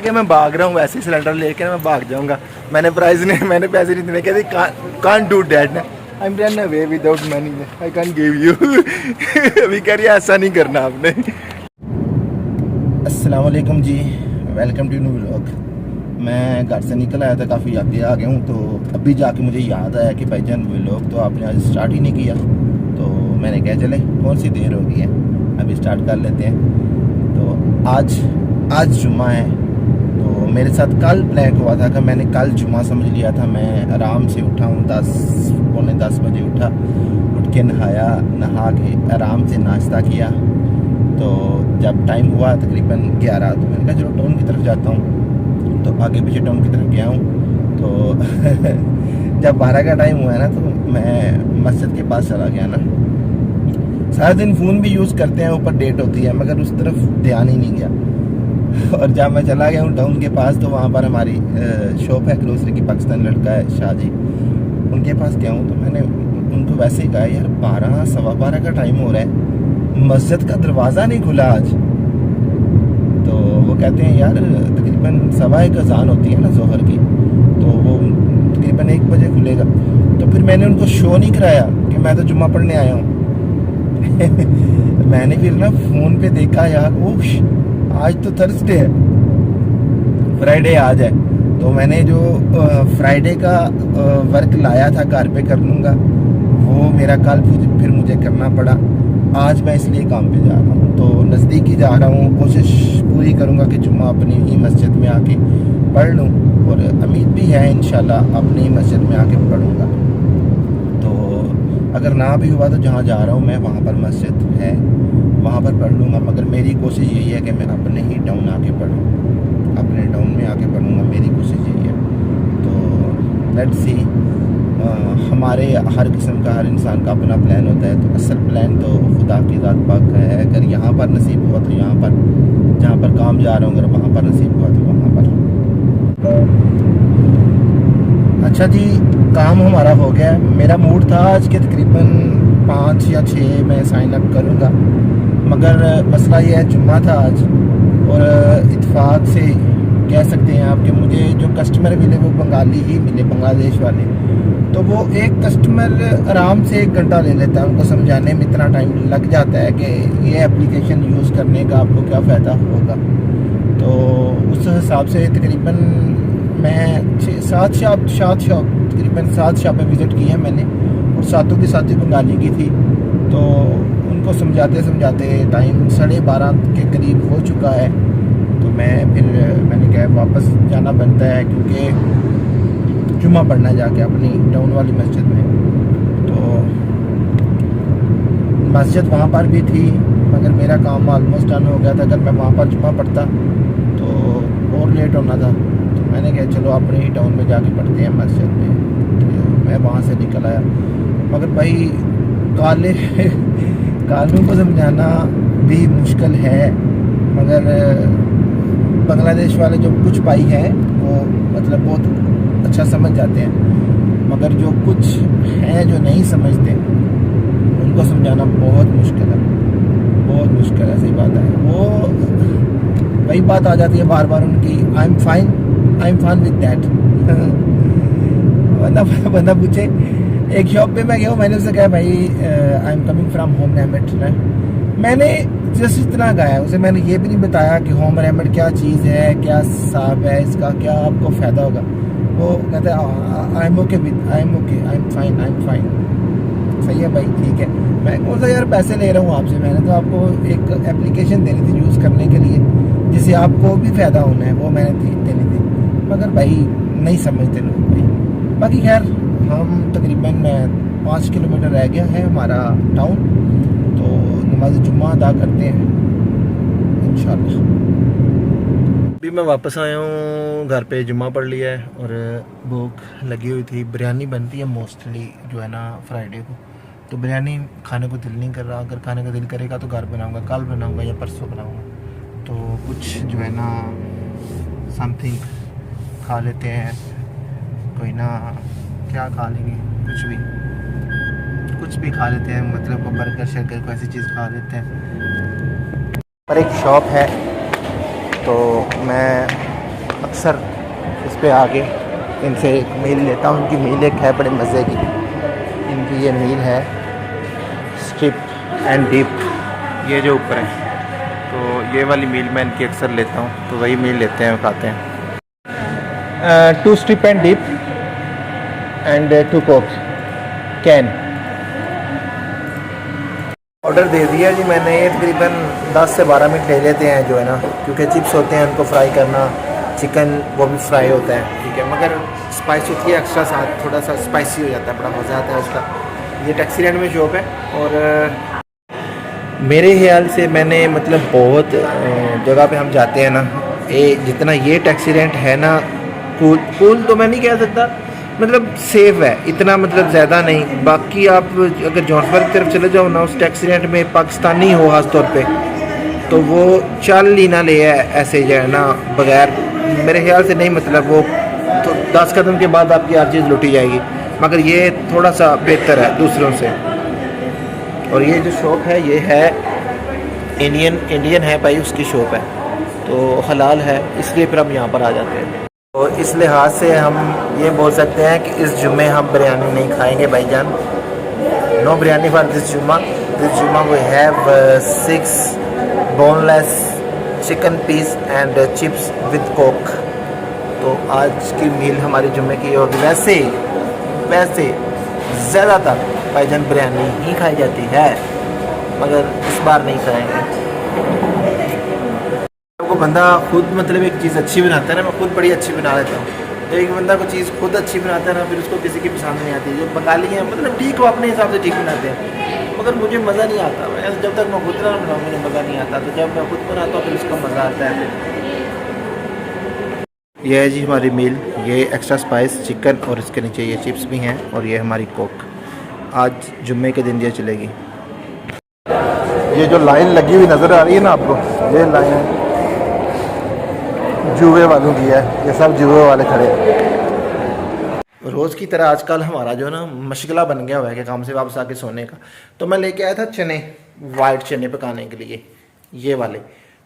कि मैं भाग रहा हूँ वैसे ही सिलेंडर लेके मैं भाग जाऊँगा। मैंने पैसे नहीं देने कहते कांट डू डैट ना I am run away without money I can give you अभी कह रही है ऐसा नहीं करना आपने। अस्सलाम वालेकुम जी, वेलकम टू न्यू व्लॉग। मैं घर से निकल आया था, काफ़ी आगे आ गया हूँ, तो अभी जाके मुझे याद आया कि भाईजान व्लॉग तो आपने आज स्टार्ट ही नहीं किया। तो मैंने कहा चले कौन सी देर हो गई है, अभी स्टार्ट कर लेते हैं। तो आज जुम्मा है, तो मेरे साथ कल प्लान हुआ था कि मैंने कल जुम्मा समझ लिया था। मैं आराम से उठा हूँ, 10 बजे उठा, उठ के नहा के आराम से नाश्ता किया। तो जब टाइम हुआ तकरीबन 11, तो मैंने कहा चलो टाउन की तरफ जाता हूँ। तो आगे पीछे टाउन की तरफ गया हूँ। तो जब 12 का टाइम हुआ है ना, तो मैं मस्जिद के पास चला गया ना। सारा दिन फ़ोन भी यूज़ करते हैं, ऊपर डेट होती है, मगर उस तरफ ध्यान ही नहीं गया। और जब मैं चला गया हूँ टाउन के पास, तो वहाँ पर हमारी शॉप है ग्रोसरी की, पाकिस्तान लड़का है शाहजी, उनके पास गया हूँ। तो मैंने उनको वैसे ही कहा यार 12 सवा 12 का टाइम हो रहा है, मस्जिद का दरवाज़ा नहीं खुला आज। तो वो कहते हैं यार तकरीबन 1:15 अज़ान होती है ना ज़ोहर की, तो वो तकरीबन 1 बजे खुलेगा। तो फिर मैंने उनको शो नहीं कराया कि मैं तो जुम्मा पढ़ने आया हूँ। मैंने फिर ना फ़ोन पे देखा यार, ओह आज तो थर्सडे है, फ्राइडे आज है। तो मैंने जो फ्राइडे का वर्क लाया था घर पे कर लूँगा, वो मेरा कल फिर मुझे करना पड़ा। आज मैं इसलिए काम पे जा रहा हूँ, तो नज़दीक ही जा रहा हूँ। कोशिश पूरी करूँगा कि जुम्मा अपनी ही मस्जिद में आके पढ़ लूँ, और उम्मीद भी है इंशाल्लाह अपनी ही मस्जिद में आके पढ़ूँगा। तो अगर ना भी हुआ तो जहाँ जा रहा हूँ मैं, वहाँ पर मस्जिद है, वहाँ पर पढ़ लूँगा। मगर मेरी कोशिश यही है कि मैं अपने ही टाउन आके पढ़ूँ, अपने टाउन में आके पढ़ूँगा, मेरी कोशिश यही है। तो लेट्स सी, हमारे हर किस्म का, हर इंसान का अपना प्लान होता है। तो असल प्लान तो खुदा की ज़ात पाक का है। अगर यहाँ पर नसीब हुआ तो यहाँ पर, जहाँ पर काम जा रहा हूँ, अगर वहाँ पर नसीब हुआ तो वहाँ पर। अच्छा जी, काम हमारा हो गया। मेरा मूड था आज के तकरीबन 5 या 6 मैं साइन अप करूँगा, मगर मसला ये है जुम्मा था आज, और इत्तेफाक से कह सकते हैं आप कि मुझे जो कस्टमर मिले वो बंगाली ही मिले, बांग्लादेश वाले। तो वो एक कस्टमर आराम से 1 घंटा ले लेता है, उनको समझाने में इतना टाइम लग जाता है कि ये एप्लीकेशन यूज़ करने का आपको क्या फ़ायदा होगा। तो उस हिसाब से तकरीबन मैं 7 शॉप तकरीबन 7 शॉपें विज़िट की हैं मैंने, और सातों की साथी बंगाली की थी। तो उनको समझाते समझाते टाइम 12:30 के करीब हो चुका है। तो मैंने कहा वापस जाना बनता है, क्योंकि जुम्मा पढ़ना जाके अपनी टाउन वाली मस्जिद में। तो मस्जिद वहाँ पर भी थी, मगर मेरा काम ऑलमोस्ट डन हो गया था। अगर मैं वहाँ पर जुम्मा पढ़ता तो और लेट होना था। तो मैंने कहा चलो अपने ही टाउन में जाके पढ़ते हैं मस्जिद में। तो मैं वहाँ से निकल आया, मगर भाई कानून को समझाना भी मुश्किल है। मगर बांग्लादेश वाले जो कुछ भाई हैं वो मतलब बहुत अच्छा समझ जाते हैं, मगर जो कुछ हैं जो नहीं समझते उनको समझाना बहुत मुश्किल है, बहुत मुश्किल है। ऐसी बात है, वो वही बात आ जाती है बार बार उनकी, I am fine with that. बंदा पूछे, एक शॉप पे मैं गया हूँ, मैंने उससे कहा भाई I am coming from home रेमेड। मैंने जस्ट इतना कहा है उसे, मैंने ये भी नहीं बताया कि होम रेमेड क्या चीज़ है, क्या हिसाब है इसका, क्या आपको फ़ायदा होगा। वो कहता है I am okay, I am fine. सही है भाई, ठीक है। मैं कौन सा यार पैसे ले रहा हूँ आपसे, मैंने तो आपको एक एप्लीकेशन देनी थी यूज़ करने के लिए, जिससे आपको भी फ़ायदा होना है, वो मैंने देनी थी। मगर भाई नहीं समझते लोग भाई। बाकी खैर, हम तकरीबन 5 किलोमीटर रह गया है हमारा टाउन, तो नमाज जुम्मा अदा करते हैं इंशाल्लाह। अभी मैं वापस आया हूँ घर पे, जुम्मा पढ़ लिया है, और भूख लगी हुई थी। बिरयानी बनती है मोस्टली जो है ना फ्राइडे को, तो बिरयानी खाने को दिल नहीं कर रहा। अगर खाने का दिल करेगा तो घर बनाऊँगा, कल बनाऊँगा या परसों बनाऊँगा। तो कुछ जो है ना समथिंग खा लेते हैं, कोई ना क्या खा लेंगे, कुछ भी खा लेते हैं, मतलब बर्गर शर्गर को ऐसी चीज़ खा लेते हैं। पर एक शॉप है, तो मैं अक्सर इस पे आके इनसे एक मील लेता हूँ। इनकी मील एक है बड़े मज़े की, इनकी ये मील है स्ट्रिप एंड डीप, ये जो ऊपर है, तो ये वाली मील मैं इनकी अक्सर लेता हूँ, तो वही मील लेते हैं, खाते हैं। 2 strip and dip and 2 Coke can. Order दे दिया जी मैंने। ये तकरीबन 10 से 12 मिनट ले लेते हैं जो है ना, क्योंकि चिप्स होते हैं उनको फ्राई करना, चिकन वो भी फ्राई होता है, ठीक है, मगर स्पाइस होती है एक्स्ट्रा, साथ थोड़ा सा स्पाइसी हो जाता है, बड़ा मज़ा आता है उसका। ये टैक्सीलैंड में शॉप है और मेरे ख्याल से मैंने मतलब बहुत जगह पे हम जाते हैं ना, जितना ये टैक्सीलैंड है ना, कूल तो मैं नहीं कह सकता, मतलब सेफ़ है इतना, मतलब ज़्यादा नहीं। बाकी आप अगर जॉन्सबर्ग की तरफ चले जाओ ना, उस टैक्सीलैंड में पाकिस्तानी हो ख़ास तौर पे, तो वो चल ही ना ले ऐसे जो है ना बगैर, मेरे ख्याल से नहीं, मतलब वो तो 10 कदम के बाद आपकी हर चीज़ लुटी जाएगी, मगर ये थोड़ा सा बेहतर है दूसरों से। और ये जो शॉप है ये है इंडियन है भाई, उसकी शॉप है, तो हलाल है, इसलिए फिर हम यहाँ पर आ जाते हैं। तो इस लिहाज से हम ये बोल सकते हैं कि इस जुम्मे हम बिरयानी नहीं खाएंगे भाईजान। No biryani for this Jumma we have 6 boneless chicken piece and chips with Coke. तो आज की मील हमारी जुम्मे की होगी। वैसे ज़्यादातर भाईजान बिरयानी ही खाई जाती है, मगर इस बार नहीं खाएंगे। वो बंदा खुद मतलब एक चीज़ अच्छी बनाता है ना, मैं खुद बड़ी अच्छी बना लेता हूँ। एक बंदा को चीज़ खुद अच्छी बनाता है ना, फिर उसको किसी की पसंद नहीं आती। जो बंगाली हैं मतलब ठीक, वो अपने हिसाब से ठीक बनाते हैं, मगर मुझे मज़ा नहीं आता। मैं जब तक मैं खुद ना बनाऊँ मुझे मज़ा नहीं आता, तो जब मैं खुद बनाता हूँ फिर उसका मज़ा आता है। यह है जी हमारी मील, ये एक्स्ट्रा स्पाइस चिकन और इसके नीचे ये चिप्स भी हैं, और ये हमारी कोक। आज जुम्मे के दिन ये चलेगी। ये जो लाइन लगी हुई नज़र आ रही है ना आपको, ये लाइन जुए वालों की है, ये सब जुए वाले खड़े। रोज़ की तरह आजकल हमारा जो है ना मशगला बन गया हुआ है कि काम से वापस आके सोने का। तो मैं लेके आया था चने, वाइट चने पकाने के लिए, ये वाले।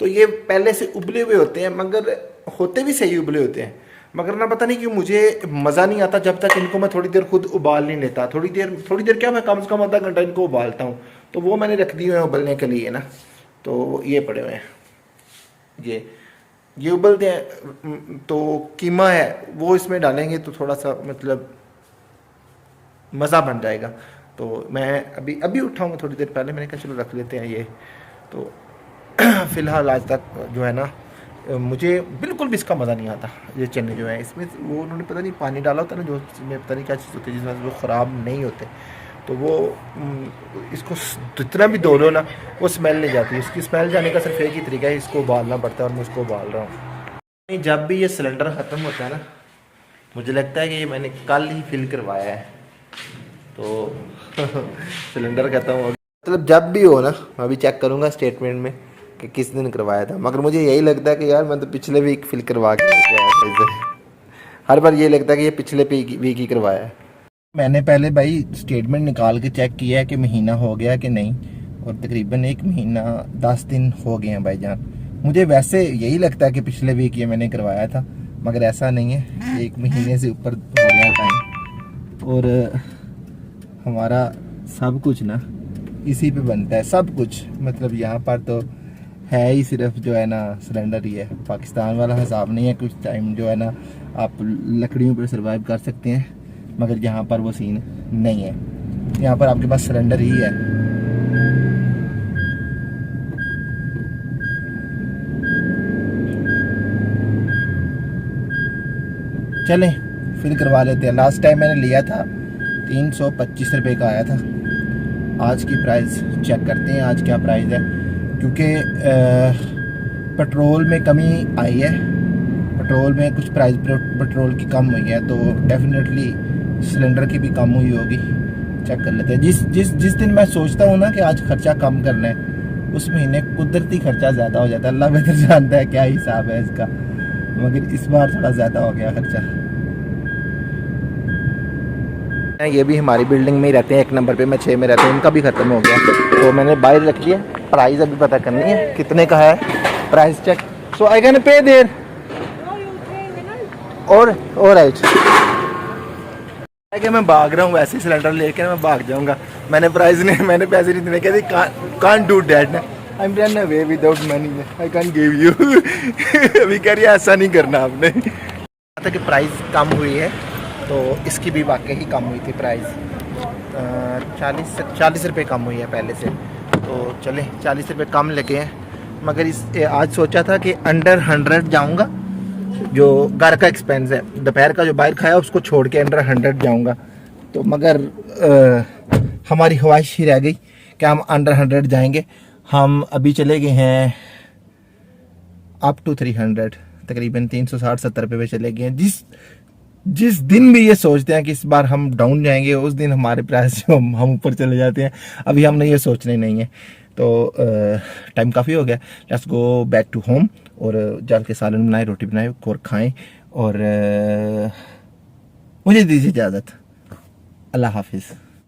तो ये पहले से उबले हुए होते हैं, मगर होते भी सही उबले होते हैं, मगर ना पता नहीं क्यों मुझे मज़ा नहीं आता जब तक इनको मैं थोड़ी देर खुद उबाल नहीं लेता। थोड़ी देर क्या, मैं कम से कम आधा घंटा इनको उबालता हूँ। तो वो मैंने रख दिए हैं उबलने के लिए ना, तो ये पड़े हुए हैं, ये उबलते हैं। तो कीमा है वो इसमें डालेंगे तो थोड़ा सा मतलब मज़ा बन जाएगा। तो मैं अभी उठाऊँगा, थोड़ी देर पहले मैंने कहा चलो रख लेते हैं ये। तो फ़िलहाल आज तक जो है ना मुझे बिल्कुल भी इसका मज़ा नहीं आता। ये चने जो है इसमें वो उन्होंने पता नहीं पानी डाला होता है ना, जो इसमें पता नहीं क्या चीज़ होती है जिसमें वो ख़राब नहीं होते, तो वो इसको जितना भी धो लो ना वो स्मेल नहीं जाती। इसकी स्मेल जाने का सिर्फ एक ही तरीका है, इसको उबालना पड़ता है, और मैं इसको उबाल रहा हूँ। जब भी ये सिलेंडर ख़त्म होता है ना, मुझे लगता है कि ये मैंने कल ही फिल करवाया है, तो सिलेंडर ख़त्म हो गया। मतलब जब भी हो ना, मैं अभी चेक करूँगा स्टेटमेंट में कि किस दिन करवाया था, मगर मुझे यही लगता है कि यार मैं तो पिछले वीक फिल करवा के आया था। हर बार ये लगता है कि ये पिछले वीक ही करवाया है। मैंने पहले भाई स्टेटमेंट निकाल के चेक किया है कि महीना हो गया कि नहीं, और तकरीबन 1 महीना 10 दिन हो गए हैं भाईजान। मुझे वैसे यही लगता है कि पिछले वीक ये मैंने करवाया था, मगर ऐसा नहीं है, 1 महीने से ऊपर हो गया टाइम। और हमारा सब कुछ ना इसी पे बनता है, सब कुछ, मतलब यहाँ पर तो है ही सिर्फ जो है ना सिलेंडर ही है। पाकिस्तान वाला हिसाब नहीं है, कुछ टाइम जो है ना आप लकड़ियों पर सर्वाइव कर सकते हैं, मगर यहाँ पर वो सीन नहीं है। यहाँ पर आपके पास सिलेंडर ही है। चलें फिर करवा लेते हैं। लास्ट टाइम मैंने लिया था 325 रुपये का आया था। आज की प्राइस चेक करते हैं, आज क्या प्राइस है, क्योंकि पेट्रोल में कमी आई है, पेट्रोल में कुछ प्राइस पेट्रोल की कम हुई है, तो डेफिनेटली सिलेंडर की भी कम हुई होगी। चेक कर लेते हैं। जिस दिन मैं सोचता हूँ ना कि आज खर्चा कम करना है, उस महीने कुदरती खर्चा ज़्यादा हो जाता है। अल्लाह बेहतर जानता है क्या हिसाब है इसका, मगर इस बार थोड़ा ज़्यादा हो गया खर्चा। ये भी हमारी बिल्डिंग में ही रहते हैं, 1 नंबर पे, मैं 6 में रहता हूँ, इनका भी ख़त्म हो गया, तो मैंने बाहर रख लिया। प्राइस अभी पता करनी है कितने का है, price check. So I can pay there और राइट कि मैं भाग रहा हूँ, वैसे सिलेंडर लेके मैं भाग जाऊंगा। मैंने प्राइस नहीं, मैंने पैसे नहीं देने, कहते कांट डू दैट ना, I am run away without money, I can give you. अभी कह रही है ऐसा नहीं करना आपने। था कि प्राइस कम हुई है, तो इसकी भी वाकई कम हुई थी प्राइस, 40 रुपये कम हुई है पहले से। तो चले 40 रुपये कम लगे हैं, मगर इस आज सोचा था कि अंडर 100 जाऊंगा, जो घर का एक्सपेंस है, दोपहर का जो बाहर खाया उसको छोड़ के अंडर 100 जाऊंगा। तो मगर हमारी ख्वाहिश ही रह गई कि हम अंडर 100 जाएंगे। हम अभी चले गए हैं अप टू 300, तकरीबन 360-70 रुपये पे चले गए हैं। जिस दिन भी ये सोचते हैं कि इस बार हम डाउन जाएंगे, उस दिन हमारे प्राइस हम ऊपर चले जाते हैं। अभी हमने ये सोचने नहीं है। तो टाइम काफ़ी हो गया, let's go back to home और जाल के सालन बनाए, रोटी बनाए और खाएं। और मुझे दीजिए इजाज़त, अल्लाह हाफिज़।